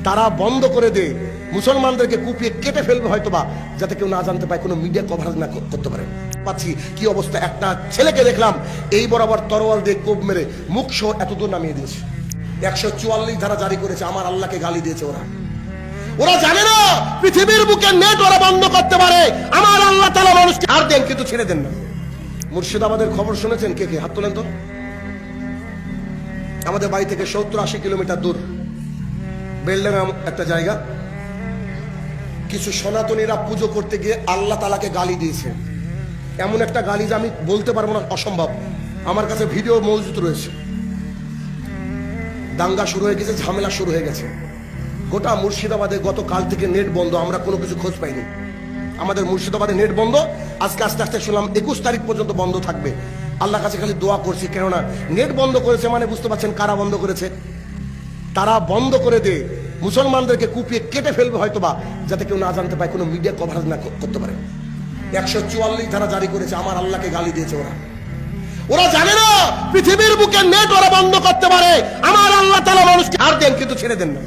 তারা বন্ধ করে দে, মুসলমানদেরকে কুপিয়ে কেটে ফেলবে হয়তোবা, যাতে কেউ না জানতে পারে, কোনো মিডিয়া কভারেজ না করতে পারে। পাচ্ছি কি অবস্থা, একটা ছেলেকে দেখলাম এই বরাবর তরোয়াল দিয়ে কোপ মেরে মুখ সহ এতদূর নামিয়ে দিয়েছে। 144 ধারা জারি করেছে, আমার আল্লাহকে গালি দিয়েছে। ওরা জানে না পৃথিবীর বুকে নেট ওরা বন্ধ করতে পারে। আমার আল্লাহ তাআলা মানুষকে আর দেন, কিন্তু ছেড়ে দেন না। মুর্শিদাবাদের খবর শুনেছেন? কে কে হাত তোলেন তো। আমাদের বাড়ি থেকে 70-80 কিলোমিটার দূর বেলডাঙ্গা একটা জায়গা, কিছু সনাতনীরা পুজো করতে গিয়ে আল্লাহ তাআলাকে গালি দিয়েছে। এমন একটা গালি যে আমি বলতে পারবো না, অসম্ভব। আমার কাছে ভিডিও মজুদ রয়েছে। দাঙ্গা শুরু হয়ে গেছে, ঝামেলা শুরু হয়ে গেছে। গোটা মুর্শিদাবাদে গতকাল থেকে নেট বন্ধ, আমরা কোনো কিছু খোঁজ পাইনি। আমাদের মুর্শিদাবাদে নেট বন্ধ, আজকে আস্তে আস্তে শুনলাম 21 তারিখ পর্যন্ত বন্ধ থাকবে। আল্লাহর কাছে খালি দোয়া করছি, কেননা নেট বন্ধ করেছে মানে বুঝতে পারছেন কারা বন্ধ করেছে। তারা বন্ধ করে দে, মুসলমানদেরকে কুপিয়ে কেটে ফেলবে হয়তোবা, যাতে কেউ না জানতে পারে, কোনো মিডিয়া কভারেজ না করতে পারে। 144 ধারা জারি করেছে, আমার আল্লাহকে গালি দিয়েছে। ওরা জানে না পৃথিবীর বুকে নেট ওরা বন্ধ করতে পারে। আমার আল্লাহ তাআলা মানুষকে ছাড় দেন, কিন্তু ছেড়ে দেন না।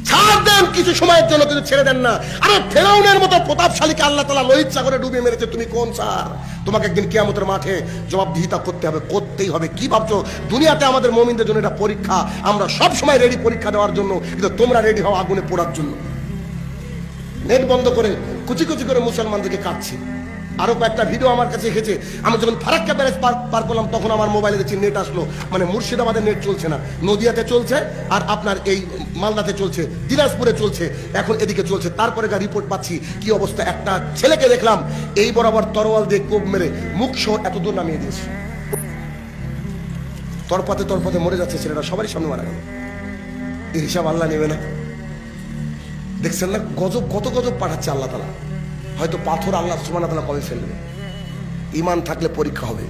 ছাড় দেন কিছু সময়ের জন্য, কিন্তু ছেড়ে দেন না। আরে ফেরাউনের মতো প্রতাপশালীকে আল্লাহ তাআলা লোহিত সাগরে ডুবিয়ে মেরেছে, তুমি কোন স্যার? তোমাকে একদিন কিয়ামতের মাঠে জবাবদিহিতা করতে হবে, করতেই হবে। কি ভাবছো দুনিয়াতে আমাদের মুমিনদের জন্য এটা পরীক্ষা? আমরা সব সময় রেডি পরীক্ষা দেওয়ার জন্য, কিন্তু তোমরা রেডি হও আগুনে পোড়ার জন্য। নেট বন্ধ করে কুচি কুচি করে মুসলমানদেরকে কাটছি। আরো কয়েকটা ভিডিও আমার কাছে এসেছে। আমি যখন ফারাক্কা ব্যারেজ পার করলাম, তখন আমার মোবাইলে দেখছি নেট আসলো। মানে মুর্শিদাবাদে নেট চলছে না, নদিয়াতে চলছে, আর আপনার এই মালদাতে চলছে, দিনাজপুরে চলছে, এখন এদিকে চলছে। তারপরে রিপোর্ট পাচ্ছি কি অবস্থা, একটা ছেলেকে দেখলাম এই বরাবর তরোয়াল দিয়ে কোপ মেরে মুখ সহ এতদূর নামিয়ে দিয়েছে। তরপাতে তরপাতে মরে যাচ্ছে ছেলেটা, সবারই সামনে মারা গেল। এই হিসাব আল্লাহ নেবে না? দেখছেন না গজব, কত গজব পাঠাচ্ছে আল্লাহ তাআলা। হয়তো পাথর আল্লাহ সুবহানাহু ওয়া তাআলা কবে ফেলবে। ঈমান থাকলে পরীক্ষা হবে।